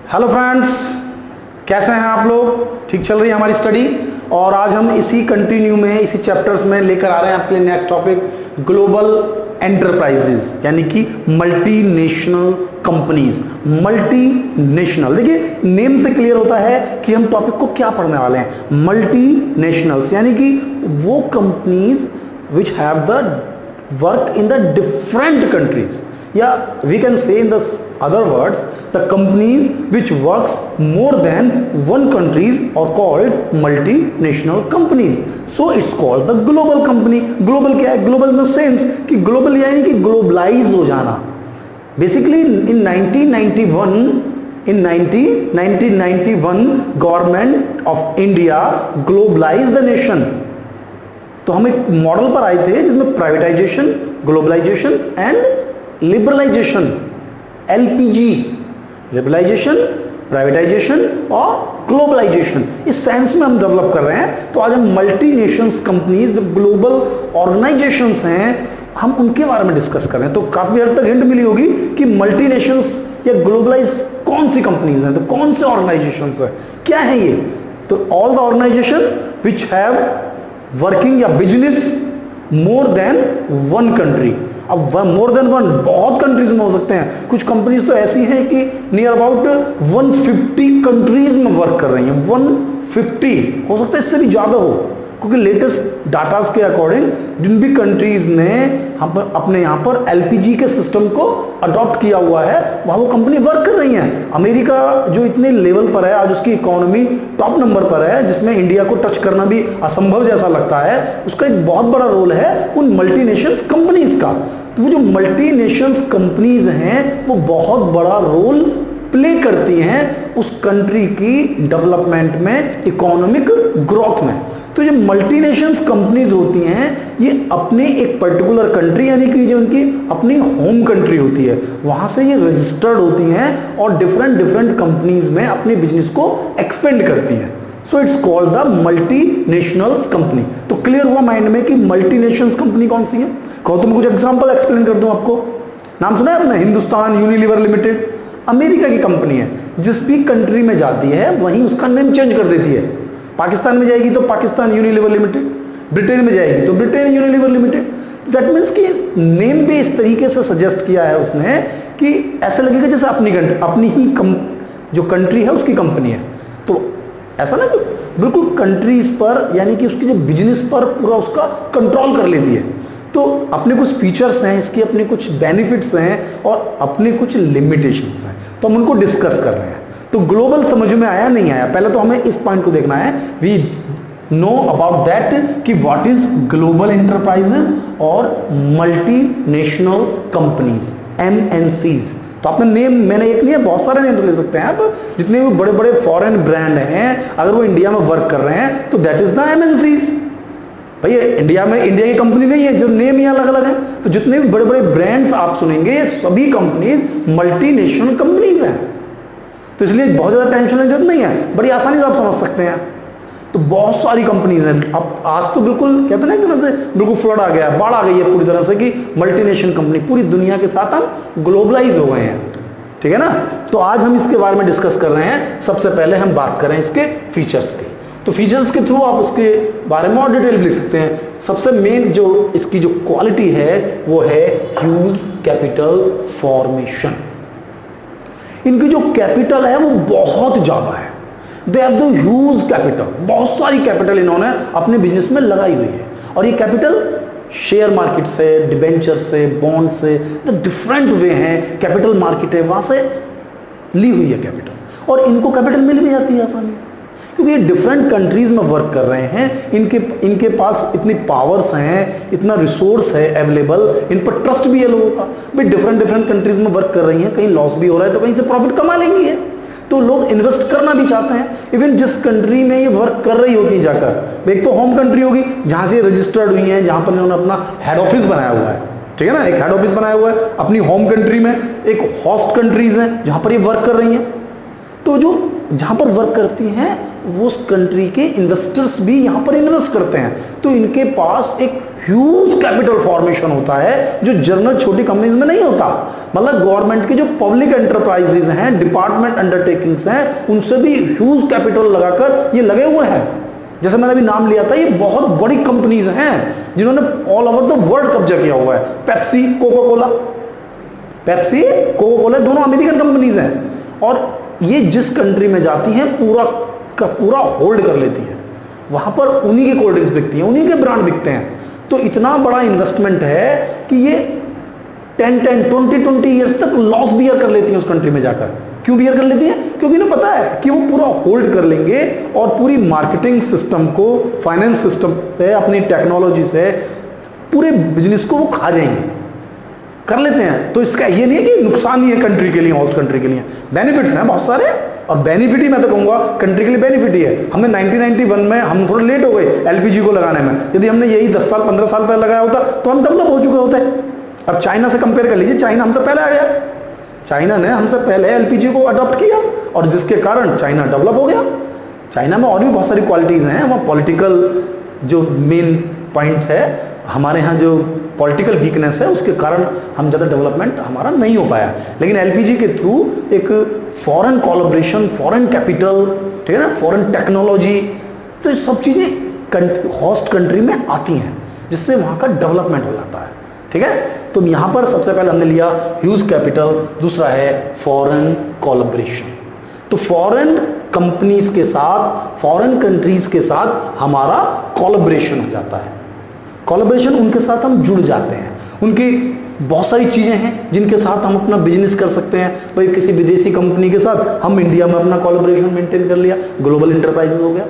Hello friends, कैसे हैं आप लोग? ठीक चल रही है हमारी स्टडी और आज हम इसी कंटिन्यू में इसी चैप्टर्स में लेकर आ रहे हैं आपके लिए नेक्स्ट टॉपिक ग्लोबल एंटरप्राइजेज, यानी कि मल्टीनेशनल कंपनीज। मल्टीनेशनल, देखिए नेम से क्लियर होता है कि हम टॉपिक को क्या पढ़ने वाले हैं। मल्टीनेशनल्स यानी कि वो companies which have the work in the different countries, या we can say in the other words, the companies which works more than one countries are called multinational companies. So it's called the global company. Global क्या है? Global in the sense कि global यानी कि globalize हो जाना. Basically in 1991 government of India globalized the nation. तो हम एक मॉडल पर आए थे जिसमें privatisation, globalisation and liberalisation, LPG, liberalisation, privatisation और ग्लोबलाइजेशन, इस सेंस में हम डेवलप कर रहे हैं। तो आज हम multi nations companies, global organisations हैं, हम उनके बारे में डिस्कस कर रहे हैं। तो काफी हद तक हिंट मिली होगी कि मल्टी नेशंस या ग्लोबलाइज कौन सी कंपनीज हैं, तो कौन से ऑर्गेनाइजेशंस हैं, क्या है ये? तो all the organisation which have working या business more than one country. अब मोर देन वन बहुत कंट्रीज में हो सकते हैं, कुछ कंपनीज तो ऐसी हैं कि नियर अबाउट 150 कंट्रीज में वर्क कर रही हैं। 150 हो सकता है, इससे भी ज्यादा हो, क्योंकि लेटेस्ट डाटास के अकॉर्डिंग जिन भी कंट्रीज ने अपने यहाँ पर एलपीजी के सिस्टम को अडॉप्ट किया हुआ है वहां वो कंपनी वर्क कर रही हैं। अमेरिका जो इतने लेवल पर है आज, उसकी इकोनॉमी टॉप नंबर पर है, जिसमें इंडिया को टच करना भी असंभव जैसा लगता है, उसका एक बहुत बड़ा रोल है उन मल्टीनेशंस कंपनीज का। तो वो जो मल्टीनेशंस कंपनीज हैं वो बहुत बड़ा रोल प्ले करती हैं उस कंट्री की डेवलपमेंट में, इकोनॉमिक ग्रोथ में। तो जो मल्टीनेशंस कंपनीज होती हैं ये अपने एक पर्टिकुलर कंट्री, यानी कि जो उनकी अपनी होम कंट्री होती है, वहां से ये रजिस्टर्ड होती हैं और डिफरेंट कंपनीज में अपने बिजनेस को एक्सपेंड करती हैं। So it's called the multinationals company. तो क्लियर हुआ माइंड में कि मल्टीनेशंस कंपनी कौन सी है? कहो तो मैं कुछ एग्जांपल एक्सप्लेन कर दूं आपको। नाम सुना है आपने? हिंदुस्तान यूनिलीवर लिमिटेड अमेरिका की कंपनी है, जिस भी कंट्री में जाती है वहीं उसका नेम चेंज कर देती है। पाकिस्तान में जाएगी तो पाकिस्तान यूनिलीवर लिमिटेड, ब्रिटेन में जाएगी तो Britain Unilever limited. That means कि नेम भी इस तरीके से सजेस्ट किया है उसने कि ऐसा लगेगा जैसे अपनी ही जो कंट्री है उसकी कंपनी है। तो ऐसा ना कि बिल्कुल कंट्रीज पर, यानी कि उसकी जो बिजनेस पर पूरा उसका कंट्रोल कर लेती है। तो अपने कुछ फीचर्स हैं इसके, अपने कुछ बेनिफिट्स हैं और अपने कुछ लिमिटेशंस हैं, तो हम उनको डिस्कस कर रहे हैं। तो ग्लोबल समझ में आया नहीं आया, पहले तो हमें इस पॉइंट को देखना है। वी नो अबाउट दैट कि व्हाट इज ग्लोबल एंटरप्राइजेज और मल्टीनेशनल कंपनीज, एमएनसीज। तो आपने नेम, मैंने एक नहीं है, बहुत सारे नेम तो ले सकते हैं आप। जितने भी बड़े बड़े फॉरेन ब्रांड हैं अगर वो इंडिया में वर्क कर रहे हैं तो दैट इज द एमएनसीज। भैया इंडिया में इंडिया की कंपनी नहीं है, जो नेम ही अलग अलग है। तो जितने भी बड़े बड़े ब्रांड्स आप सुनेंगे सभी कंपनीज मल्टीनेशनल कंपनीज हैं। तो इसलिए बहुत ज्यादा टेंशन की जरूरत नहीं है, बड़ी आसानी से आप समझ सकते हैं। तो बहुत सारी कंपनीज हैं। अब आज तो बिल्कुल कहते हैं ना कि जैसे बिल्कुल फ्लड आ गया, बाढ़ आ गई है पूरी तरह से कि मल्टीनेशनल कंपनी, पूरी दुनिया के साथ हम ग्लोबलाइज हो गए हैं। ठीक है ना? तो आज हम इसके बारे में डिस्कस कर रहे हैं। सबसे पहले हम बात करें इसके फीचर्स की। तो फीचर्स के थ्रू आप उसके बारे में और डिटेल लिख सकते हैं। सबसे मेन जो इसकी जो क्वालिटी है वो है ह्यूज कैपिटल फॉर्मेशन। इनकी जो कैपिटल है वो बहुत ज्यादा है। They have the huge capital, बहुत सारी कैपिटल इन्होंने अपने बिजनेस में लगाई हुई है। और ये कैपिटल शेयर मार्केट से, डिबेंचर से, बॉन्ड से, द डिफरेंट वे हैं, कैपिटल मार्केट है वहां से ली हुई है कैपिटल। और इनको कैपिटल मिल भी जाती है आसानी से, क्योंकि ये डिफरेंट कंट्रीज में वर्क कर रहे हैं। इनके पास इतनी पावर्स हैं, इतना रिसोर्स है अवेलेबल, इन पर ट्रस्ट भी है लोगों का। भाई डिफरेंट कंट्रीज में वर्क कर रही हैं, कहीं लॉस भी हो रहा है तो कहीं से प्रॉफिट कमा लेंगी है। तो लोग इन्वेस्ट करना भी चाहते हैं। इवन जिस कंट्री में ये वर्क कर रही होती जाकर, एक तो होम कंट्री होगी जहां से रजिस्टर्ड हुई है, जहां पर इन्होंने अपना हेड ऑफिस बनाया हुआ है। ठीक है ना? एक हेड ऑफिस बनाया हुआ है अपनी होम कंट्री में। एक होस्ट कंट्रीज हैं जहां पर ये वर्क कर रही हैं। तो जो जहां पर वर्क करती हैं वो उस कंट्री के इन्वेस्टर्स भी यहां पर इन्वेस्ट करते हैं, तो इनके पास एक ह्यूज कैपिटल फॉर्मेशन होता है जो जनरल छोटी कंपनीज में नहीं होता। मतलब गवर्नमेंट के जो पब्लिक एंटरप्राइजेज हैं, डिपार्टमेंट अंडरटेकिंग्स हैं, उनसे भी ह्यूज कैपिटल लगाकर ये लगे हुए हैं। जैसे मैंने अभी नाम लिया था, ये बहुत बड़ी कंपनीज हैं जिन्होंने ऑल ओवर द वर्ल्ड कब्जा किया हुआ है। Pepsi, Coca Cola, Pepsi, Coca Cola दोनों अमेरिकन कंपनीज हैं, और ये जिस कंट्री में जाती हैं पूरा का पूरा होल्ड कर लेती है। वहां पर उन्हीं की कोल्ड ड्रिंक्स बिकती हैं, उन्हीं के ब्रांड बिकते हैं। तो इतना बड़ा इन्वेस्टमेंट है कि ये 20 ईयर्स तक लॉस बियर कर लेती हैं उस कंट्री में जाकर। क्यों बियर कर लेती हैं? क्योंकि इन्हें पता है कि वो पूरा होल्ड कर लेंगे और पूरी मार्केटिंग सिस्टम को, फाइनेंस सिस्टम से, अपनी टेक्नोलॉजी से पूरे बिजनेस को वो खा जाएंगे, कर लेते हैं। तो इसका ये नहीं है कि नुकसान ही है कंट्री के लिए, होस्ट कंट्री के लिए, बेनिफिट्स हैं बहुत सारे। और बेनिफिट ही मैं तो कहूंगा कंट्री के लिए बेनिफिट ही है। हमने 1991 में हम थोड़ा लेट हो गए एलपीजी को लगाने में, यदि हमने यही 10 साल 15 साल पहले लगाया होता तो हम डेवलप हो चुके होते। अब चाइना से कंपेयर कर लीजिए, चाइना हमसे पहले आ गया, चाइना ने हमसे पहले एलपीजी को अडॉप्ट किया और जिसके कारण चाइना डेवलप हो गया। चाइना में और भी बहुत सारी क्वालिटीज हैं, वहाँ पॉलिटिकल जो मेन पॉइंट है, हमारे यहाँ जो पॉलिटिकल वीकनेस है उसके कारण हम ज़्यादा डेवलपमेंट हमारा नहीं हो पाया। लेकिन एलपीजी के थ्रू एक फॉरेन कोलैबोरेशन, फॉरेन कैपिटल, ठीक है ना, फॉरेन टेक्नोलॉजी, तो ये सब चीज़ें होस्ट कंट्री में आती हैं जिससे वहाँ का डेवलपमेंट हो जाता है। ठीक है, तो यहाँ पर सबसे पहले हमने लिया ह्यूज कैपिटल, दूसरा है फॉरेन कोलैबोरेशन। तो फॉरेन कंपनीज के साथ, फॉरेन कंट्रीज के साथ हमारा कोलैबोरेशन हो जाता है। कोलैबोरेशन, उनके साथ हम जुड़ जाते हैं, उनकी बहुत सारी चीज़ें हैं जिनके साथ हम अपना बिजनेस कर सकते हैं। भाई किसी विदेशी कंपनी के साथ हम इंडिया में अपना कोलैबोरेशन मेंटेन कर लिया, ग्लोबल इंटरप्राइजेज हो गया।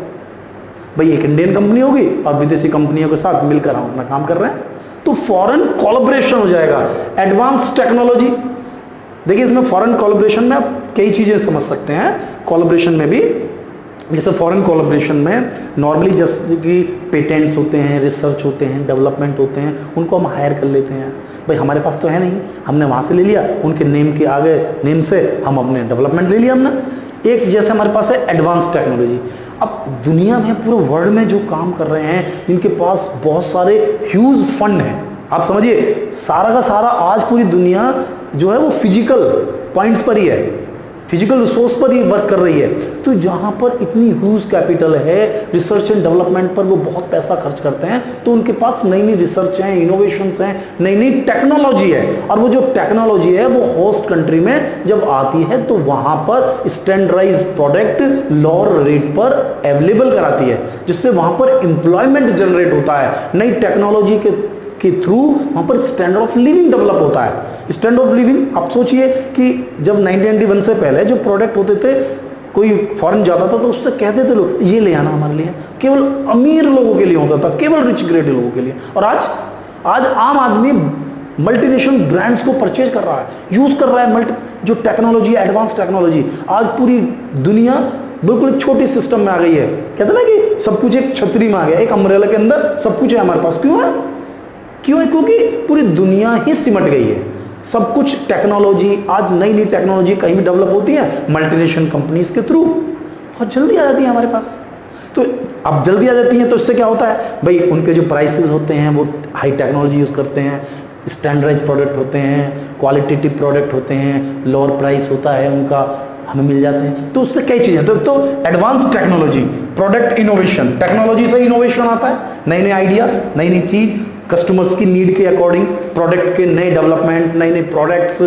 भाई एक इंडियन कंपनी होगी और विदेशी कंपनियों के साथ मिलकर हम अपना काम कर रहे हैं, तो फॉरेन कोलैबोरेशन हो जाएगा। एडवांस टेक्नोलॉजी, देखिए इसमें फॉरेन कोलैबोरेशन में आप कई चीज़ें समझ सकते हैं। कोलैबोरेशन में भी, जैसे फॉरेन कोलैबोरेशन में नॉर्मली जैसे कि पेटेंट्स होते हैं, रिसर्च होते हैं, डेवलपमेंट होते हैं, उनको हम हायर कर लेते हैं। भाई हमारे पास तो है नहीं, हमने वहाँ से ले लिया, उनके नेम के आगे नेम से हम अपने डेवलपमेंट ले लिया हमने। एक जैसे हमारे पास है एडवांस टेक्नोलॉजी। अब दुनिया में, पूरे वर्ल्ड में जो काम कर रहे हैं, इनके पास बहुत सारे ह्यूज फंड हैं। आप समझिए सारा का सारा आज पूरी दुनिया जो है वो फिजिकल पॉइंट्स पर ही है, फिजिकल रिसोर्स पर ही वर्क कर रही है। तो जहाँ पर इतनी ह्यूज कैपिटल है, रिसर्च एंड डेवलपमेंट पर वो बहुत पैसा खर्च करते हैं, तो उनके पास नई नई रिसर्च हैं, इनोवेशंस हैं, नई नई टेक्नोलॉजी है। और वो जो टेक्नोलॉजी है वो होस्ट कंट्री में जब आती है तो वहाँ पर स्टैंडर्डाइज प्रोडक्ट लोअर रेट पर अवेलेबल कराती है, जिससे वहाँ पर एम्प्लॉयमेंट जनरेट होता है। नई टेक्नोलॉजी के थ्रू वहाँ पर स्टैंडर्ड ऑफ लिविंग डेवलप होता है। स्टैंडर्ड ऑफ लिविंग, आप सोचिए कि जब 1991 से पहले जो प्रोडक्ट होते थे, कोई फॉरेन जाता था तो उससे कहते थे लोग ये ले आना हमारे लिए, केवल अमीर लोगों के लिए होता था, केवल रिच ग्रेड लोगों के लिए। और आज आम आदमी मल्टीनेशनल ब्रांड्स को परचेज कर रहा है, यूज कर रहा है जो टेक्नोलॉजी, एडवांस टेक्नोलॉजी। आज पूरी दुनिया बिल्कुल छोटी सिस्टम में आ गई है। कहते ना कि सब कुछ एक छतरी में आ गया, एक अम्ब्रेला के अंदर सब कुछ है हमारे पास। क्यों है? क्योंकि पूरी दुनिया ही सिमट गई है। सब कुछ टेक्नोलॉजी, आज नई नई टेक्नोलॉजी कहीं भी डेवलप होती है मल्टीनेशनल कंपनीज के थ्रू, बहुत जल्दी आ जाती है हमारे पास। तो अब जल्दी आ जाती हैं तो इससे क्या होता है, भाई उनके जो प्राइसेस होते हैं वो हाई टेक्नोलॉजी यूज करते हैं, स्टैंडर्डाइज प्रोडक्ट होते हैं, क्वालिटेटिव प्रोडक्ट होते हैं, लोअर प्राइस होता है उनका, हमें मिल जाते हैं। तो उससे कई चीजें, तो advance technology, product innovation, technology से इनोवेशन आता है, नए नए आइडिया, नई नई चीज, कस्टमर्स की नीड के अकॉर्डिंग प्रोडक्ट के नए डेवलपमेंट, नए नए प्रोडक्ट्स।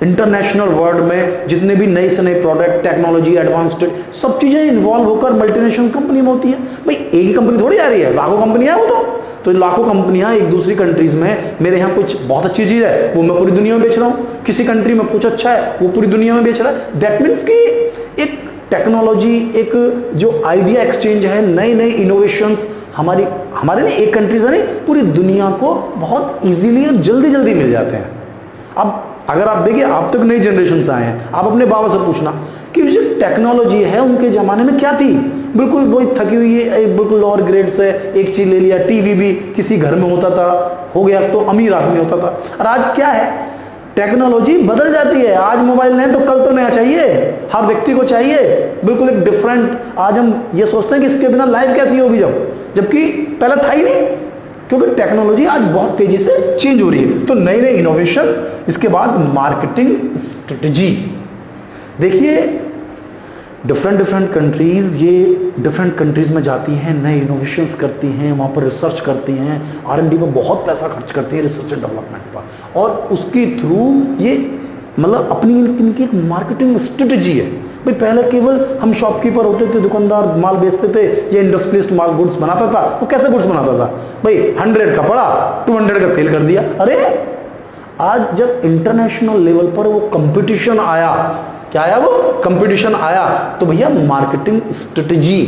इंटरनेशनल वर्ल्ड में जितने भी नए से नए प्रोडक्ट, टेक्नोलॉजी, एडवांस्ड, सब चीजें इन्वॉल्व होकर मल्टीनेशनल कंपनी में होती है। भाई एक ही कंपनी थोड़ी आ रही है, लाखों कंपनियां हैं वो तो लाखों कंपनियां एक दूसरी कंट्रीज में, मेरे यहाँ कुछ बहुत अच्छी चीज है वो मैं पूरी दुनिया में बेच रहा हूँ, किसी कंट्री में कुछ अच्छा है वो पूरी दुनिया में बेच रहा है। दैट मीन्स कि एक टेक्नोलॉजी, एक जो आइडिया एक्सचेंज है, नए नए इनोवेशंस हमारे नहीं, एक कंट्री से नहीं, पूरी दुनिया को बहुत इजीली और जल्दी जल्दी मिल जाते हैं। अब अगर आप देखिए, आप तक नई जनरेशन से आए हैं, आप अपने बाबा से पूछना कि जो टेक्नोलॉजी है उनके जमाने में क्या थी, बिल्कुल वही थकी हुई है, बिल्कुल लोअर ग्रेड से एक चीज ले लिया। टीवी भी किसी घर में होता था, हो गया तो अमीर आदमी होता था। और आज क्या है, टेक्नोलॉजी बदल जाती है, आज मोबाइल नहीं तो कल तो नया चाहिए, हर व्यक्ति को चाहिए बिल्कुल एक डिफरेंट। आज हम ये सोचते हैं कि इसके बिना लाइफ कैसी होगी, जबकि पहले था ही नहीं, क्योंकि टेक्नोलॉजी आज बहुत तेजी से चेंज हो रही है। तो नई नई इनोवेशन, इसके बाद मार्केटिंग स्ट्रेटजी। देखिए डिफरेंट कंट्रीज, ये डिफरेंट कंट्रीज में जाती हैं, नए इनोवेशंस करती हैं, वहाँ पर रिसर्च करती हैं, R&D में बहुत पैसा खर्च करती हैं रिसर्च एंड डेवलपमेंट पर, और उसके थ्रू ये मतलब अपनी इनकी एक मार्केटिंग स्ट्रेटजी है। भाई पहले केवल हम शॉपकीपर होते थे, दुकानदार माल बेचते थे, या इंडस्ट्रियलिस्ट माल गुड्स बनाता था। वो कैसे गुड्स बनाता था भाई, 100 का पड़ा 200 का सेल कर दिया। अरे आज जब इंटरनेशनल लेवल पर वो कंपटीशन आया, क्या आया, वो कंपटीशन आया, तो भैया मार्केटिंग स्ट्रेटजी,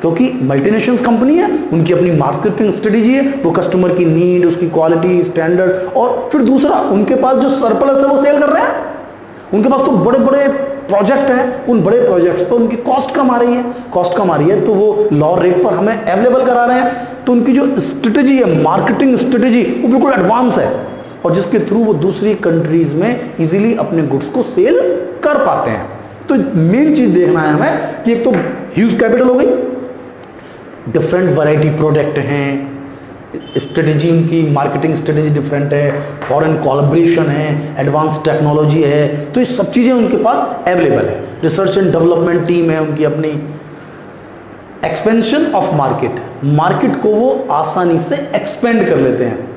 क्योंकि मल्टीनेशनल कंपनी है, उनकी अपनी मार्केटिंग स्ट्रेटजी है, वो कस्टमर की नीड, उसकी क्वालिटी स्टैंडर्ड, और फिर दूसरा उनके पास जो सरप्लस है वो सेल कर रहे हैं। उनके पास तो बड़े बड़े प्रोजेक्ट हैं, उन बड़े प्रोजेक्ट्स पर उनकी कॉस्ट कम आ रही है, तो वो लोअर रेट पर हमें अवेलेबल करा रहे हैं। तो उनकी जो स्ट्रेटजी है, मार्केटिंग स्ट्रेटजी, वो बिल्कुल एडवांस है, और जिसके थ्रू वो दूसरी कंट्रीज में इजीली अपने गुड्स को सेल कर पाते हैं। तो मेन चीज देखना है हमें कि एक तो ह्यूज कैपिटल हो गई, डिफरेंट वैरायटी प्रोडक्ट हैं, स्ट्रेटेजी, उनकी मार्केटिंग स्ट्रेटेजी डिफरेंट है, फॉरेन कोलैबोरेशन है, एडवांस टेक्नोलॉजी है, तो ये सब चीजें उनके पास अवेलेबल है। रिसर्च एंड डेवलपमेंट टीम है उनकी अपनी। एक्सपेंशन ऑफ मार्केट को वो आसानी से एक्सपेंड कर लेते हैं।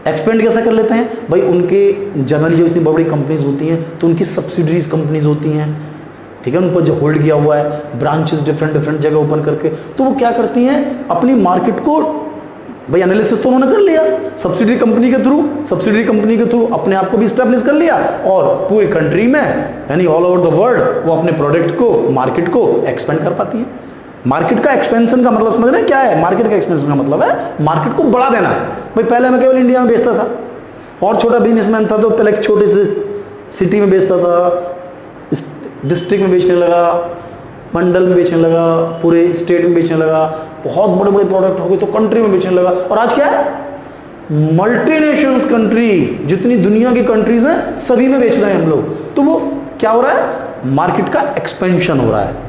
एक्सपेंड कैसे कर लेते हैं भाई, उनके जनरली जो इतनी बड़ी कंपनीज होती हैं तो उनकी सब्सिडरीज कंपनीज होती हैं, ठीक है, उन पर जो होल्ड किया हुआ है ब्रांचेस डिफरेंट जगह ओपन करके, तो वो क्या करती हैं, अपनी मार्केट को भाई एनालिसिस तो उन्होंने कर लिया सब्सिडरी कंपनी के थ्रू अपने आप को भी स्टैब्लिश कर लिया, और पूरी कंट्री में यानी ऑल ओवर द वर्ल्ड वो अपने प्रोडक्ट को, मार्केट को एक्सपेंड कर पाती है। मार्केट का एक्सपेंशन का मतलब समझ रहे हैं क्या है? मार्केट का एक्सपेंशन का मतलब है मार्केट को बढ़ा देना। भाई पहले मैं केवल इंडिया में बेचता था, और छोटा बिजनेसमैन था तो पहले एक छोटे से सिटी में बेचता था, डिस्ट्रिक्ट में बेचने लगा, मंडल में बेचने लगा, पूरे स्टेट में बेचने लगा, बहुत बड़े बड़े प्रोडक्ट हो गए तो कंट्री में बेचने लगा। और आज क्या है, मल्टीनेशनल कंट्री, जितनी दुनिया की कंट्रीज हैं सभी में बेच रहे हैं हम लोग। तो वो क्या हो रहा है, मार्केट का एक्सपेंशन हो रहा है।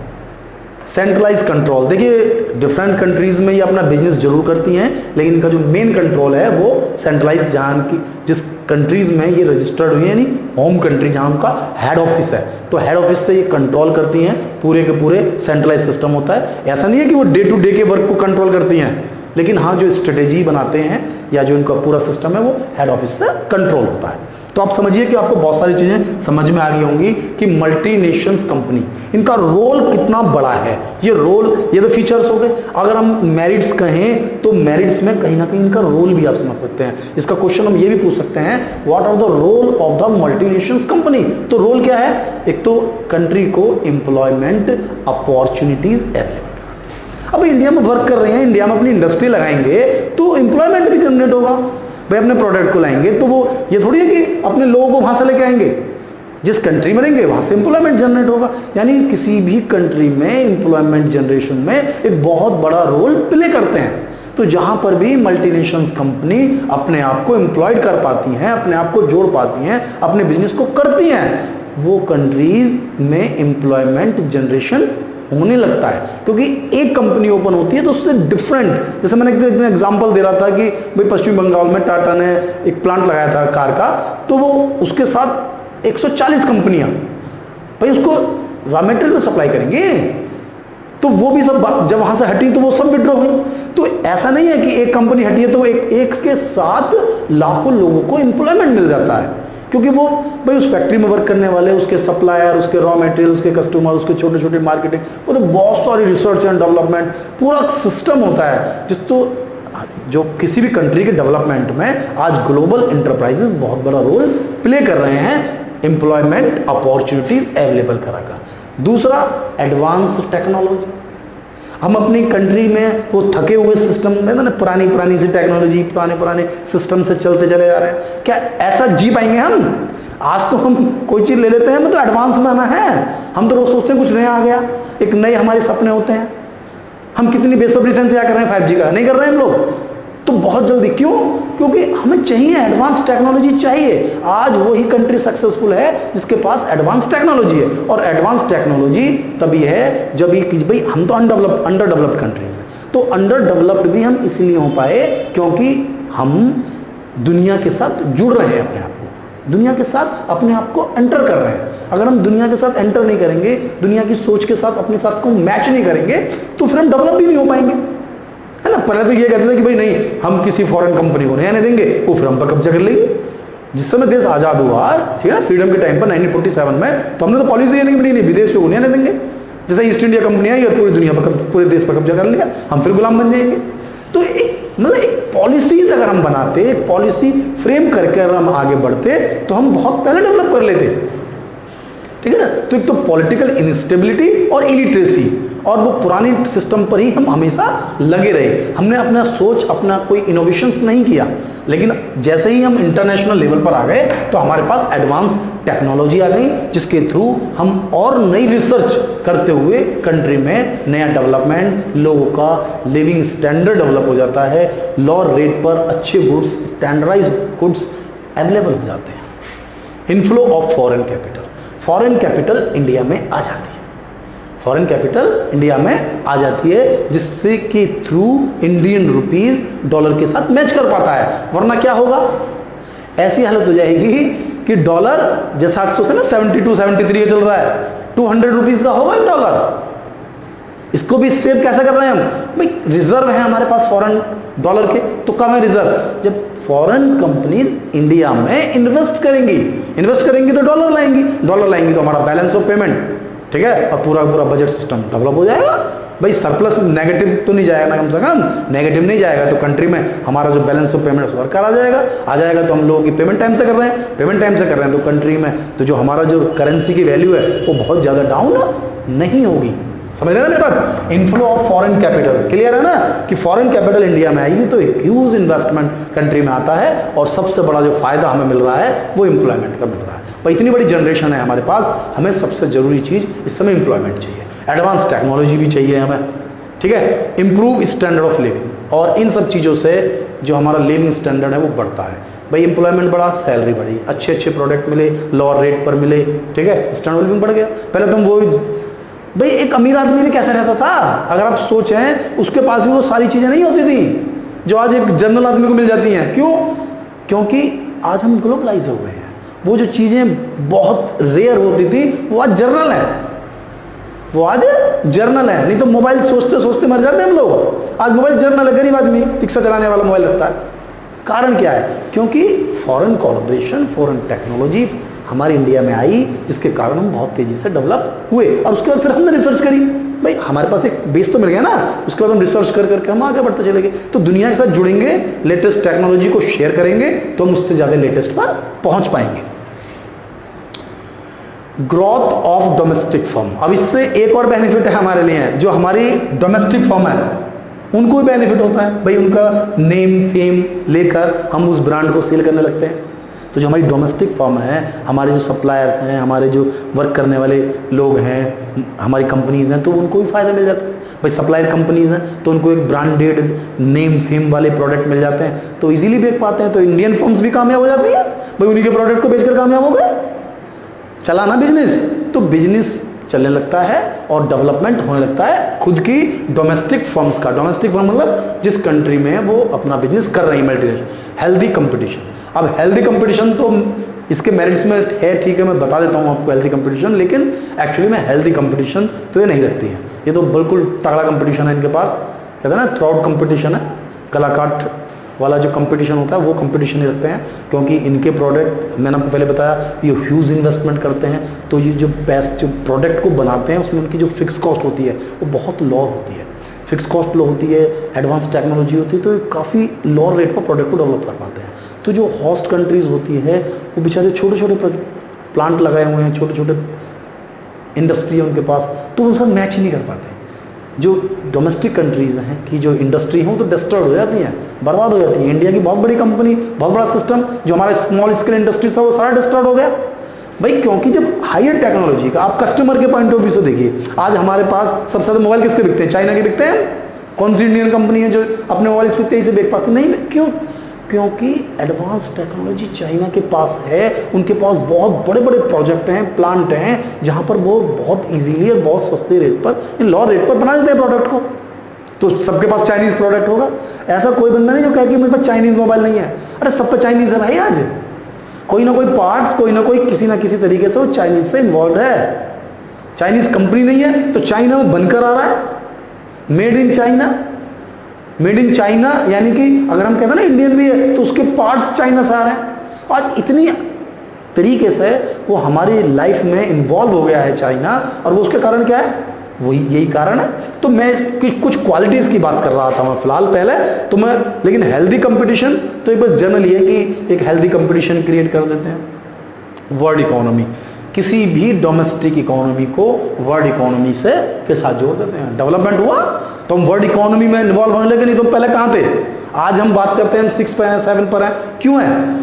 सेंट्रलाइज कंट्रोल, देखिए डिफरेंट कंट्रीज में ये अपना बिजनेस जरूर करती हैं, लेकिन इनका जो मेन कंट्रोल है वो सेंट्रलाइज, जहां की जिस कंट्रीज में ये रजिस्टर्ड हुई है, यानी होम कंट्री जहां उनका हेड ऑफिस है, तो हेड ऑफिस से ये कंट्रोल करती हैं, पूरे के पूरे सेंट्रलाइज सिस्टम होता है। ऐसा नहीं है कि वो डे टू डे के वर्क को कंट्रोल करती हैं, लेकिन हाँ जो स्ट्रेटेजी बनाते हैं या जो उनका पूरा सिस्टम है वो हेड ऑफिस से कंट्रोल होता है। तो आप समझिए कि आपको बहुत सारी चीजें समझ में आ गई होंगी कि मल्टीनेशनल कंपनी, इनका रोल कितना बड़ा है। ये तो फीचर्स हो गए। अगर हम मेरिट्स कहें तो मेरिट्स में कहीं ना कहीं इनका रोल भी आप समझ सकते हैं। इसका क्वेश्चन हम ये भी पूछ सकते हैं, what are the role of the multinational company. तो रोल क्या है, एक तो कंट्री को एम्प्लॉयमेंट अपॉर्चुनिटीज अवेलेबल। अब इंडिया में वर्क कर रहे हैं, इंडिया में अपनी इंडस्ट्री लगाएंगे तो एम्प्लॉयमेंट भी जनरेट होगा। भाई अपने प्रोडक्ट को लाएंगे तो वो ये थोड़ी है कि अपने लोगों को वहां से लेके आएंगे, जिस कंट्री में रहेंगे वहां से एम्प्लॉयमेंट जनरेट होगा। यानी किसी भी कंट्री में एम्प्लॉयमेंट जनरेशन में एक बहुत बड़ा रोल प्ले करते हैं। तो जहां पर भी मल्टीनेशनल कंपनी अपने आप को एम्प्लॉयड कर पाती हैं, अपने आप को जोड़ पाती हैं, अपने बिजनेस को करती हैं, वो कंट्रीज में एम्प्लॉयमेंट जनरेशन होने लगता है। क्योंकि एक कंपनी ओपन होती है तो उससे डिफरेंट, जैसे मैंने एक एग्जांपल दे रहा था कि भाई पश्चिम बंगाल में टाटा ने एक प्लांट लगाया था कार का, तो वो उसके साथ 140 कंपनियां भाई उसको रॉ मटेरियल सप्लाई करेंगे, तो वो भी सब जब वहां से हटी तो वो सब विड्रॉ हुई। तो ऐसा नहीं है कि एक कंपनी हटी है तो एक के साथ लाखों लोगों को एम्प्लॉयमेंट मिल जाता है, क्योंकि वो भाई उस फैक्ट्री में वर्क करने वाले, उसके सप्लायर, उसके रॉ मटेरियल, उसके कस्टमर, उसके छोटे छोटे मार्केटिंग, वो तो बहुत सारी रिसर्च एंड डेवलपमेंट पूरा सिस्टम होता है, जिस तो जो किसी भी कंट्री के डेवलपमेंट में आज ग्लोबल एंटरप्राइजेस बहुत बड़ा रोल प्ले कर रहे हैं, एम्प्लॉयमेंट अपॉर्चुनिटीज अवेलेबल कराकर। दूसरा, एडवांस टेक्नोलॉजी। हम अपनी कंट्री में वो थके हुए सिस्टम में ना, पुरानी सी टेक्नोलॉजी, पुराने सिस्टम से चलते चले जा रहे हैं, क्या ऐसा जी पाएंगे हम? आज तो हम कोई चीज ले लेते हैं, मतलब एडवांस में आना है, हम तो रोज सोचते हैं कुछ नया आ गया, एक नए हमारे सपने होते हैं, हम कितनी बेसब्री से इंतजार कर रहे हैं 5G का, नहीं कर रहे हैं हम लोग। तो बहुत जल्दी। क्यों? क्योंकि हमें चाहिए, एडवांस टेक्नोलॉजी चाहिए। आज वही कंट्री सक्सेसफुल है जिसके पास एडवांस टेक्नोलॉजी है, और एडवांस टेक्नोलॉजी तभी है जब ये भाई हम तो अंडर डेवलप्ड कंट्री है, तो अंडर डेवलप्ड भी हम इसलिए हो पाए क्योंकि हम दुनिया के साथ जुड़ रहे हैं, अपने आप को दुनिया के साथ अपने आप को एंटर कर रहे हैं। अगर हम दुनिया के साथ एंटर नहीं करेंगे, दुनिया की सोच के साथ अपने साथ को मैच नहीं करेंगे, तो फिर हम डेवलप भी नहीं हो पाएंगे, है ना। पहले तो ये कहते थे कि भाई नहीं, हम किसी फॉरेन कंपनी को नहीं देंगे, वो फिर हम पर कब्जा कर लेंगे। जिस समय देश आजाद हुआ, ठीक है ना, फ्रीडम के टाइम पर 1947 में, तो हमने तो पॉलिसी ये नहीं विदेश को नहीं आने देंगे। जैसे ईस्ट इंडिया कंपनी आई और पूरी दुनिया पर, पूरे देश पर कब्जा कर लिया, हम फिर गुलाम बन जाएंगे। तो एक पॉलिसीज अगर हम बनाते, एक पॉलिसी फ्रेम करके अगर हम आगे बढ़ते, तो हम बहुत पहले डेवलप कर लेते, ठीक है ना। तो एक तो पॉलिटिकल इंस्टेबिलिटी और इलिटरेसी, और वो पुरानी सिस्टम पर ही हम हमेशा लगे रहे। हमने अपना सोच, अपना कोई इनोवेशंस नहीं किया। लेकिन जैसे ही हम इंटरनेशनल लेवल पर आ गए, तो हमारे पास एडवांस टेक्नोलॉजी आ गई, जिसके थ्रू हम और नई रिसर्च करते हुए कंट्री में नया डेवलपमेंट, लोगों का लिविंग स्टैंडर्ड डेवलप हो जाता है, लोअर रेट पर अच्छे गुड्स, स्टैंडर्डाइज गुड्स अवेलेबल हो जाते हैं। Inflow of foreign capital, foreign capital India में आ जाती है, फॉरेन कैपिटल इंडिया में आ जाती है, जिससे कि थ्रू इंडियन रुपीस डॉलर के साथ मैच कर पाता है। वरना क्या होगा, ऐसी हालत हो जाएगी कि डॉलर जैसा आज सोचते हैं ना 72 73 चल रहा है, 200 रुपीज का होगा डॉलर। इसको भी सेव कैसे कर रहे हैं हम, भाई रिजर्व है हमारे पास फॉरेन डॉलर के, तो कम है रिजर्व। जब फॉरेन कंपनीज इंडिया में इन्वेस्ट करेंगी तो डॉलर लाएंगी तो हमारा बैलेंस ऑफ पेमेंट, ठीक है, और पूरा बजट सिस्टम डेवलप हो जाएगा। भाई सरप्लस नेगेटिव तो नहीं जाएगा ना, कम से कम नेगेटिव नहीं जाएगा, तो कंट्री में हमारा जो बैलेंस ऑफ पेमेंट वर्कर आ जाएगा। तो हम लोगों की पेमेंट टाइम से कर रहे हैं, तो कंट्री में तो जो हमारा जो करेंसी की वैल्यू है वो बहुत ज्यादा डाउन नहीं होगी। समझ रहे ना मेरे बात। Inflow of foreign capital, clear है ना, कि फॉरेन कैपिटल इंडिया में आएगी तो एक ह्यूज इन्वेस्टमेंट कंट्री में आता है, और सबसे बड़ा जो फायदा हमें मिल रहा है वो एम्प्लॉयमेंट का मिल रहा है। भाई इतनी बड़ी जनरेशन है हमारे पास, हमें सबसे जरूरी चीज इस समय एम्प्लॉयमेंट चाहिए, एडवांस टेक्नोलॉजी भी चाहिए हमें, ठीक है, इंप्रूव स्टैंडर्ड ऑफ लिविंग, और इन सब चीजों से जो हमारा लिविंग स्टैंडर्ड है वो बढ़ता है। भाई एम्प्लॉयमेंट बढ़ा, सैलरी बढ़ी, अच्छे प्रोडक्ट मिले, लोअर रेट पर मिले, ठीक है, स्टैंडर्ड लिविंग बढ़ गया। पहले तुम वो भाई एक अमीर आदमी में कैसा रहता था, अगर आप सोचें, उसके पास भी वो सारी चीजें नहीं होती थी जो आज एक जनरल आदमी को मिल जाती हैं। क्यों? क्योंकि आज हम ग्लोबलाइज हो गए हैं। वो जो चीजें बहुत रेयर होती थी वो आज जर्नल है, नहीं तो मोबाइल सोचते सोचते मर जाते हैं हम लोग। आज मोबाइल जर्नल है, गरीब आदमी रिक्शा चलाने वाला मोबाइल रखता है। कारण क्या है? क्योंकि फॉरेन कोलैबोरेशन, फॉरेन टेक्नोलॉजी हमारे इंडिया में आई, जिसके कारण हम बहुत तेजी से डेवलप हुए, और उसके बाद फिर हमने रिसर्च करी। भाई हमारे पास एक बेस तो मिल गया ना, उसके बाद हम रिसर्च कर करके हम आगे बढ़ते चलेंगे। तो दुनिया के साथ जुड़ेंगे, लेटेस्ट टेक्नोलॉजी को शेयर करेंगे, तो हम उससे ज्यादा लेटेस्ट पर पहुंच पाएंगे। ग्रोथ ऑफ डोमेस्टिक फर्म, अब इससे एक और बेनिफिट है हमारे लिए, जो हमारी डोमेस्टिक फर्म है उनको भी बेनिफिट होता है। भाई उनका नेम फेम लेकर हम उस ब्रांड को सेल करने लगते हैं। तो जो हमारी डोमेस्टिक फर्म है, हमारे जो सप्लायर्स हैं, हमारे जो वर्क करने वाले लोग हैं, हमारी कंपनीज हैं, तो उनको भी फायदा मिल जाता है। भाई सप्लायर कंपनीज हैं तो उनको एक ब्रांडेड नेम फेम वाले प्रोडक्ट मिल जाते हैं, तो इजीली बेच पाते हैं। तो इंडियन फर्म्स भी कामयाब हो जाती है, भाई उन्हीं के प्रोडक्ट को बेचकर कामयाब हो गए। चला ना बिजनेस, तो बिजनेस चलने लगता है और डेवलपमेंट होने लगता है खुद की डोमेस्टिक फर्म्स का। डोमेस्टिक फर्म मतलब जिस कंट्री में वो अपना बिजनेस कर रही है, मल्टीनेशनल। हेल्दी कंपटीशन, अब हेल्दी कंपटीशन तो इसके मेरिट्स में है, ठीक है, मैं बता देता हूँ आपको हेल्दी कंपटीशन, लेकिन एक्चुअली में हेल्दी कंपटीशन तो ये नहीं रखती है। ये तो बिल्कुल तगड़ा कंपटीशन है इनके पास, कहते हैं ना थ्रू आउट कंपटीशन है, कलाकाट वाला जो कंपटीशन होता है वो कंपटीशन ही रखते हैं। क्योंकि इनके प्रोडक्ट, मैंने आपको पहले बताया, ये ह्यूज इन्वेस्टमेंट करते हैं, तो ये जो बेस्ट जो प्रोडक्ट को बनाते हैं उसमें उनकी जो फिक्स कॉस्ट होती है वो बहुत लो होती है। फिक्स कॉस्ट लो होती है, एडवांस टेक्नोलॉजी होती है, तो काफ़ी लोअर रेट पर प्रोडक्ट को डेवलप कर पाते हैं। तो जो होस्ट कंट्रीज होती है वो बेचारे छोटे छोटे प्लांट लगाए हुए हैं, छोटे छोटे इंडस्ट्री है उनके पास, तो उनका मैच ही नहीं कर पाते। जो डोमेस्टिक कंट्रीज हैं कि जो इंडस्ट्री हो तो डिस्टर्ब हो जाती हैं, बर्बाद हो जाती है। इंडिया की बहुत बड़ी कंपनी, बहुत बड़ा सिस्टम, जो हमारा स्मॉल स्केल इंडस्ट्री था वो सारा डिस्टर्ब हो गया। भाई क्योंकि जब हायर टेक्नोलॉजी का आप कस्टमर के पॉइंट ऑफ व्यू से देखिए, आज हमारे पास सबसे ज्यादा मोबाइल किसके बिकते हैं? चाइना के बिकते हैं, कौन सी इंडियन कंपनी है जो अपने मोबाइल इतनी तेजी से बेच पाती? नहीं, क्यों? क्योंकि एडवांस टेक्नोलॉजी चाइना के पास है, उनके पास बहुत बड़े बड़े प्रोजेक्ट हैं, प्लांट हैं, जहां पर वो बहुत इजीली और बहुत सस्ते रेट पर, लो रेट पर बना देते हैं प्रोडक्ट को। तो सबके पास चाइनीज प्रोडक्ट होगा? ऐसा कोई बंदा नहीं जो कहे कि मेरे पास चाइनीज मोबाइल नहीं है। अरे सब पे चाइनीज है भाई, आज कोई ना कोई पार्ट, कोई ना कोई किसी ना किसी तरीके से वो चाइनीज से इन्वॉल्व है। चाइनीज कंपनी नहीं है तो चाइना में बनकर आ रहा है, made in China. Made in China यानी कि अगर हम कहते हैं ना इंडियन भी है, तो उसके पार्ट्स चाइना से आ रहे हैं। आज इतनी तरीके से वो हमारी लाइफ में इन्वॉल्व हो गया है चाइना, और वो उसके कारण क्या है? वही यही कारण है। तो मैं कुछ क्वालिटीज की बात कर रहा था मैं फिलहाल पहले तो मैं, लेकिन हेल्दी कंपटीशन तो एक बस जनरल ये कि एक हेल्दी कंपटीशन क्रिएट कर देते हैं। वर्ल्ड इकोनॉमी, किसी भी डोमेस्टिक इकोनॉमी को वर्ल्ड इकोनॉमी से के साथ जोड़ देते हैं। डेवलपमेंट हुआ तो हम वर्ल्ड इकोनॉमी में इन्वॉल्व होने लगे, नहीं तो पहले कहाँ थे? आज हम बात करते हैं हम 6 पर हैं, 7 पर हैं। क्यों है?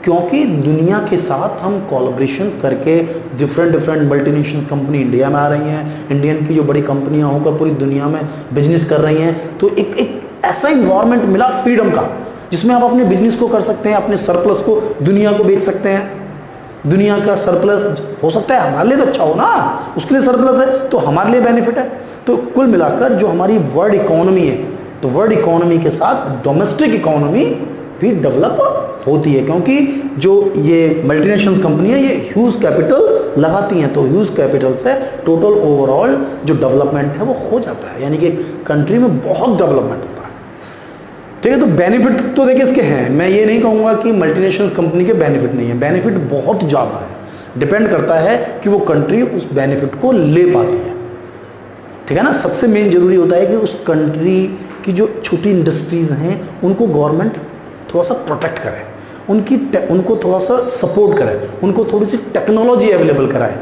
क्योंकि दुनिया के साथ हम कोलैबोरेशन करके डिफरेंट मल्टीनेशनल कंपनी इंडिया में आ रही हैं, इंडियन की जो बड़ी कंपनियां होकर पूरी दुनिया में बिजनेस कर रही हैं। तो एक ऐसा इन्वायरमेंट मिला फ्रीडम का, जिसमें आप अपने बिजनेस को कर सकते हैं, अपने सरप्लस को दुनिया को बेच सकते हैं। दुनिया का सरप्लस हो सकता है हमारे लिए तो अच्छा हो ना, उसके लिए सरप्लस है तो हमारे लिए बेनिफिट है। तो कुल मिलाकर जो हमारी वर्ल्ड इकोनॉमी है, तो वर्ल्ड इकोनॉमी के साथ डोमेस्टिक इकोनॉमी भी डेवलप होती है, क्योंकि जो ये मल्टीनेशनल कंपनी है ये ह्यूज कैपिटल लगाती हैं, तो ह्यूज कैपिटल से टोटल ओवरऑल जो डेवलपमेंट है वो हो जाता है, यानी कि कंट्री में बहुत डेवलपमेंट होता है। ठीक है, तो बेनिफिट तो देखिए इसके हैं, मैं ये नहीं कहूँगा कि मल्टीनेशनल कंपनी के बेनिफिट नहीं है, बेनिफिट बहुत ज़्यादा है। डिपेंड करता है कि वो कंट्री उस बेनिफिट को ले पाती है। ठीक है ना, सबसे मेन जरूरी होता है कि उस कंट्री की जो छोटी इंडस्ट्रीज हैं उनको गवर्नमेंट थोड़ा सा प्रोटेक्ट करे, उनको थोड़ा सा सपोर्ट करे, उनको थोड़ी सी टेक्नोलॉजी अवेलेबल कराए,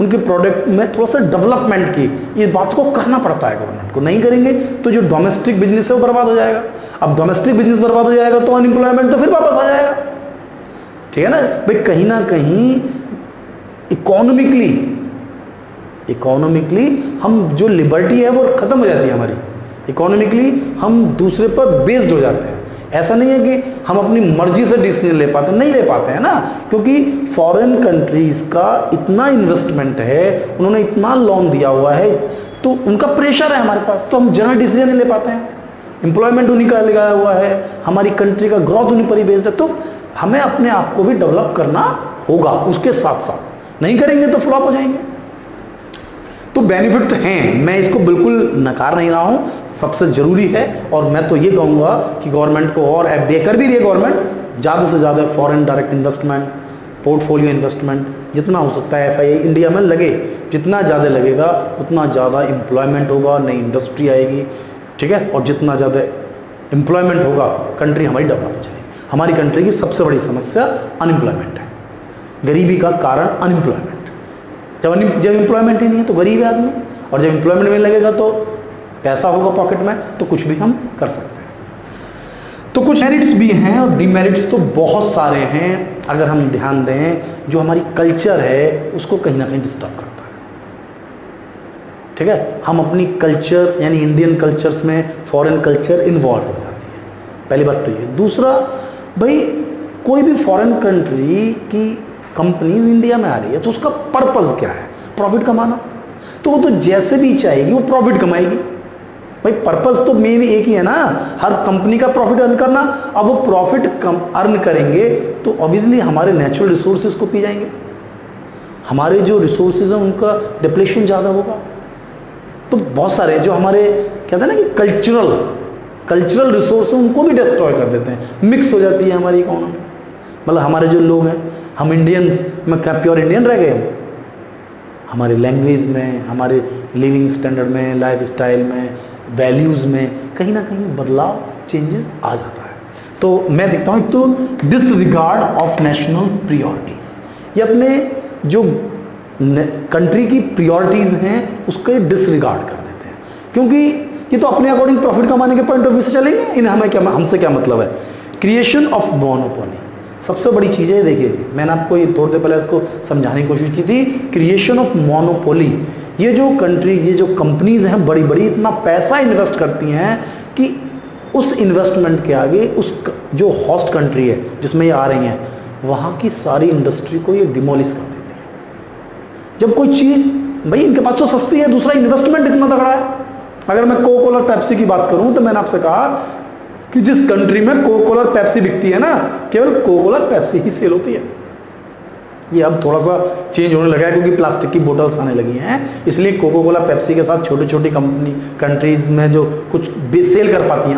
उनके प्रोडक्ट में थोड़ा सा डेवलपमेंट की, ये बात को करना पड़ता है गवर्नमेंट को। नहीं करेंगे तो जो डोमेस्टिक बिजनेस है वो बर्बाद हो जाएगा। अब डोमेस्टिक बिजनेस बर्बाद हो जाएगा तो अनएम्प्लॉयमेंट तो फिर वापस आ जाएगा। ठीक है ना भाई, कहीं ना कहीं इकोनॉमिकली हम जो लिबर्टी है वो खत्म हो जाती है हमारी। इकोनॉमिकली हम दूसरे पर बेस्ड हो जाते हैं। ऐसा नहीं है कि हम अपनी मर्जी से डिसीजन ले पाते, नहीं ले पाते हैं ना, क्योंकि फॉरेन कंट्रीज का इतना इन्वेस्टमेंट है, उन्होंने इतना लोन दिया हुआ है, तो उनका प्रेशर है हमारे पास, तो हम जनरल डिसीजन नहीं ले पाते हैं। एम्प्लॉयमेंट उन्हीं का लगाया हुआ है, हमारी कंट्री का ग्रोथ उन्हीं पर ही बेस्ड है, तो हमें अपने आप को भी डेवलप करना होगा उसके साथ साथ। नहीं करेंगे तो फ्लॉप हो जाएंगे। तो बेनिफिट हैं, मैं इसको बिल्कुल नकार नहीं रहा हूं, सबसे जरूरी है। और मैं तो ये कहूंगा कि गवर्नमेंट को, और कर भी रही है गवर्नमेंट, ज़्यादा से ज़्यादा foreign direct investment, portfolio investment जितना हो सकता है FII इंडिया में लगे, जितना ज़्यादा लगेगा उतना ज़्यादा एम्प्लॉयमेंट होगा, नई इंडस्ट्री आएगी। ठीक है, और जितना ज़्यादा एम्प्लॉयमेंट होगा कंट्री हमारी डेवलप हो जाएगी। हमारी कंट्री की सबसे बड़ी समस्या अनएम्प्लॉयमेंट है, गरीबी का कारण अनएम्प्लॉयमेंट। जब एम्प्लॉयमेंट ही नहीं है तो गरीब है आदमी, और जब एम्प्लॉयमेंट में लगेगा तो पैसा होगा पॉकेट में, तो कुछ भी हम कर सकते हैं। तो कुछ मेरिट्स भी हैं और डिमेरिट्स तो बहुत सारे हैं। अगर हम ध्यान दें, जो हमारी कल्चर है उसको कहीं ना कहीं डिस्टर्ब करता है। ठीक है, हम अपनी कल्चर यानी इंडियन कल्चर्स में फॉरेन कल्चर इन्वॉल्व हो जाती है, पहली बात तो ये। दूसरा, भाई कोई भी फॉरेन कंट्री की कंपनीज इंडिया में आ रही है तो उसका पर्पस क्या है? प्रॉफिट कमाना। तो वो तो जैसे भी चाहेगी वो प्रॉफिट कमाएगी। भाई पर्पस तो मेन एक ही है ना, हर कंपनी का प्रॉफिट अर्न करना। अब वो प्रॉफिट कम अर्न करेंगे तो ऑब्वियसली हमारे नेचुरल रिसोर्सेज को पी जाएंगे, हमारे जो रिसोर्सेज हैं उनका डिप्लेशन ज़्यादा होगा। तो बहुत सारे जो हमारे कहते हैं ना कि कल्चरल रिसोर्स हैं उनको भी डिस्ट्रॉय कर देते हैं, मिक्स हो जाती है हमारी इकोनॉमी। मतलब हमारे जो लोग हैं, हम इंडियंस में क्या प्योर इंडियन रह गए? हमारे लैंग्वेज में, हमारे लिविंग स्टैंडर्ड में, लाइफ स्टाइल में, वैल्यूज़ में कहीं ना कहीं बदलाव, चेंजेस आ जाता है। तो मैं देखता हूँ तो डिसरिगार्ड ऑफ नेशनल प्रियोरिटीज, ये अपने जो कंट्री की प्रियोरिटीज हैं उसका डिसरिगार्ड कर देते हैं, क्योंकि ये तो अपने अकॉर्डिंग प्रॉफिट कमाने के पॉइंट ऑफ व्यू से चलेंगे, इन्हें हमसे क्या मतलब है। क्रिएशन ऑफ मोनोपोली सबसे बड़ी चीज़ है। देखिए मैंने आपको ये थोड़ी देर पहले इसको समझाने की कोशिश की थी। क्रिएशन ऑफ मोनोपोली ये जो कंट्री, ये जो कंपनीज हैं बड़ी बड़ी, इतना पैसा इन्वेस्ट करती हैं कि उस इन्वेस्टमेंट के आगे उस जो होस्ट कंट्री है जिसमें ये आ रही हैं, वहाँ की सारी इंडस्ट्री को ये डिमोलिश कर देते हैं। जब कोई चीज़, भाई इनके पास तो सस्ती है, दूसरा इन्वेस्टमेंट इतना तगड़ा है। अगर मैं कोका कोला पेप्सी की बात करूं तो मैंने आपसे कहा कि जिस कंट्री में कोका कोला पेप्सी बिकती है ना, केवल कोका कोला पेप्सी ही सेल होती है। ये अब थोड़ा सा चेंज होने लगा है क्योंकि प्लास्टिक की बोतल्स आने लगी हैं, इसलिए कोका कोला पेप्सी के साथ छोटी छोटी कंट्रीज में जो कुछ सेल कर पाती हैं।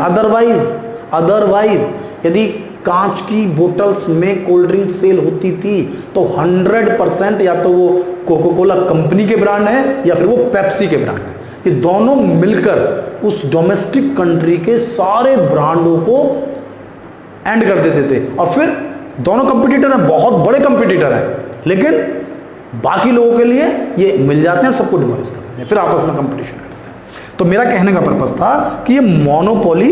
अदरवाइज यदि कांच की बोतल्स में कोल्ड ड्रिंक सेल होती थी तो 100% या तो वो कोका कोला कंपनी के ब्रांड है या फिर वो पेप्सी के ब्रांड है। ये दोनों मिलकर उस डोमेस्टिक कंट्री के सारे ब्रांडों को एंड कर देते थे। और फिर दोनों कंपटीटर हैं, बहुत बड़े कंपटीटर हैं, लेकिन बाकी लोगों के लिए ये मिल जाते हैं, सबको डिमोलिश कर देते हैं, फिर आपस में कंपटीशन करते हैं। तो मेरा कहने का पर्पस था कि ये मोनोपोली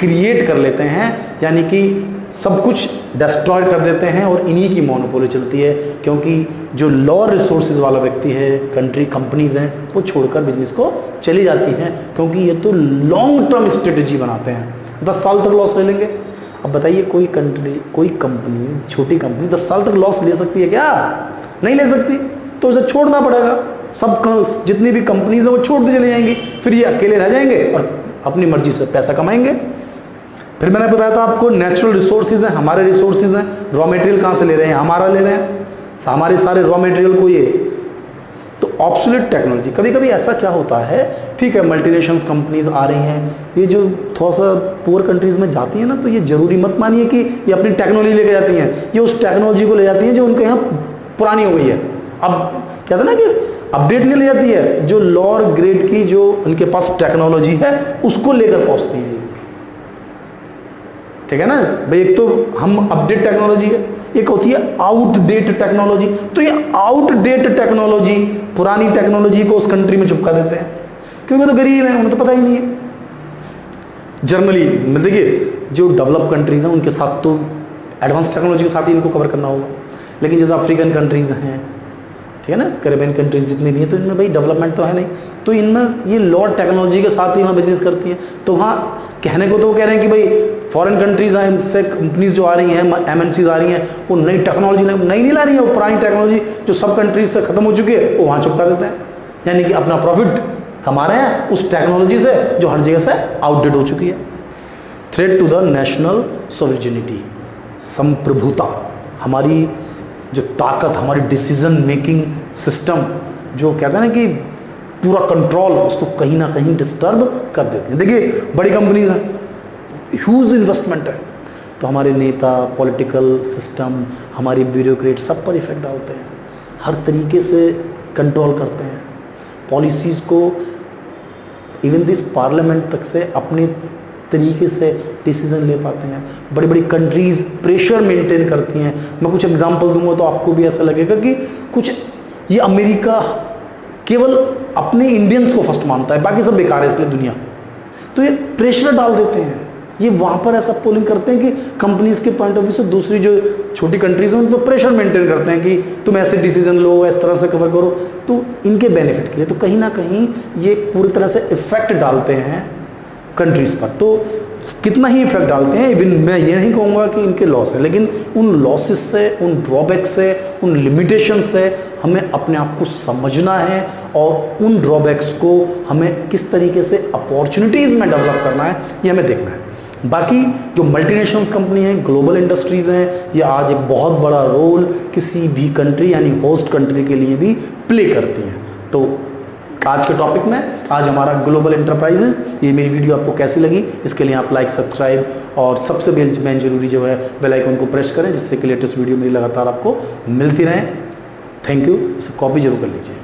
क्रिएट कर लेते हैं, यानी कि सब कुछ डिस्ट्रॉय कर देते हैं और इन्हीं की मोनोपोली चलती है, क्योंकि जो लॉ रिसोर्सेज वाला व्यक्ति है, कंपनीज हैं, वो छोड़कर बिजनेस को चली जाती हैं, क्योंकि ये तो लॉन्ग टर्म स्ट्रेटेजी बनाते हैं। 10 साल तक लॉस ले लेंगे। अब बताइए कोई कंपनी, छोटी कंपनी 10 साल तक लॉस ले सकती है क्या? नहीं ले सकती, तो उसे छोड़ना पड़ेगा। सब जितनी भी कंपनीज है वो छोड़ के चले जाएंगी, फिर ये अकेले रह जाएंगे और अपनी मर्जी से पैसा कमाएंगे। फिर मैंने बताया था आपको नेचुरल रिसोर्सेज हैं, हमारे रिसोर्सेज हैं, रॉ मटेरियल कहाँ से ले रहे हैं? हमारा ले रहे हैं, हमारे सारे रॉ मटेरियल को ये। तो ऑब्सोल्यूट टेक्नोलॉजी, कभी कभी ऐसा क्या होता है, ठीक है मल्टीनेशनल कंपनीज आ रही हैं, ये जो थोड़ा सा पुअर कंट्रीज में जाती हैं ना, तो ये जरूरी मत मानिए कि ये अपनी टेक्नोलॉजी लेके जाती हैं, ये उस टेक्नोलॉजी को ले जाती हैं जो उनके यहाँ पुरानी हो गई है। अब कहते हैं ना कि अपडेट नहीं ले जाती है, जो लोअर ग्रेड की जो उनके पास टेक्नोलॉजी है उसको लेकर पहुंचती है, ठीक है ना भाई। एक तो हम अपडेट टेक्नोलॉजी है, एक होती है आउटडेट टेक्नोलॉजी। तो ये आउटडेट टेक्नोलॉजी, पुरानी टेक्नोलॉजी को उस कंट्री में चिपका देते हैं, क्योंकि तो गरीब है, उन्हें तो पता ही नहीं है। जर्मनी में देखिए, जो डेवलप कंट्रीज हैं उनके साथ तो एडवांस टेक्नोलॉजी के साथ ही इनको कवर करना होगा, लेकिन जैसे अफ्रीकन कंट्रीज हैं, ठीक है ना, कैरेबियन कंट्रीज जितनी भी हैं, तो इनमें भाई डेवलपमेंट तो है नहीं, तो इनमें ये लोअर टेक्नोलॉजी के साथ ही वहाँ बिजनेस करती हैं। तो वहाँ कहने को तो वो कह रहे हैं कि भाई फॉरेन कंट्रीज से कंपनीज जो आ रही हैं, MNCs आ रही हैं, वो नई टेक्नोलॉजी नहीं ला रही है, वो पुरानी टेक्नोलॉजी जो सब कंट्रीज से खत्म हो चुकी है वो वहाँ चिपका देते हैं, यानी कि अपना प्रॉफिट कमा रहे हैं उस टेक्नोलॉजी से जो हर जगह से आउटडेट हो चुकी है। Threat to the national sovereignty, संप्रभुता, हमारी जो ताकत, हमारी डिसीजन मेकिंग सिस्टम, जो कहते हैं ना कि पूरा कंट्रोल, उसको कहीं ना कहीं डिस्टर्ब कर देती है। देखिए बड़ी कंपनीज हैं, ह्यूज इन्वेस्टमेंट है, तो हमारे नेता, पॉलिटिकल सिस्टम, हमारी ब्यूरोक्रेट सब पर इफेक्ट डालते हैं, हर तरीके से कंट्रोल करते हैं पॉलिसीज़ को, इवन दिस पार्लियामेंट तक से अपने तरीके से डिसीजन ले पाते हैं। बड़ी बड़ी कंट्रीज प्रेशर मेंटेन करती हैं। मैं कुछ एग्जांपल दूंगा तो आपको भी ऐसा लगेगा कि कुछ ये अमेरिका केवल अपने इंडियंस को फर्स्ट मानता है, बाकी सब बेकार है इसलिए दुनिया, तो ये प्रेशर डाल देते हैं। ये वहाँ पर ऐसा पोलिंग करते हैं कि कंपनीज के पॉइंट ऑफ व्यू से दूसरी जो छोटी कंट्रीज हैं उन पर प्रेशर मेंटेन करते हैं कि तुम ऐसे डिसीजन लो, इस तरह से कवर करो, तो इनके बेनिफिट के लिए। तो कहीं ना कहीं ये पूरी तरह से इफेक्ट डालते हैं कंट्रीज पर। तो कितना ही इफेक्ट डालते हैं, इवन मैं ये नहीं कहूँगा कि इनके लॉस है, लेकिन उन लॉसेस से, उन ड्रॉबैक से, उन लिमिटेशन से हमें अपने आप को समझना है और उन ड्रॉबैक्स को हमें किस तरीके से अपॉर्चुनिटीज़ में डेवलप करना है, ये हमें देखना है। बाकी जो मल्टीनेशनल कंपनी हैं, ग्लोबल इंडस्ट्रीज हैं, ये आज एक बहुत बड़ा रोल किसी भी कंट्री यानी होस्ट कंट्री के लिए भी प्ले करती हैं। तो आज के टॉपिक में आज हमारा ग्लोबल एंटरप्राइजेज, ये मेरी वीडियो आपको कैसी लगी, इसके लिए आप लाइक, सब्सक्राइब और सबसे मेन जरूरी जो है बेल आइकन को प्रेस करें, जिससे कि लेटेस्ट वीडियो मेरी लगातार आपको मिलती रहे। थैंक यू, इसे कॉपी जरूर कर लीजिए।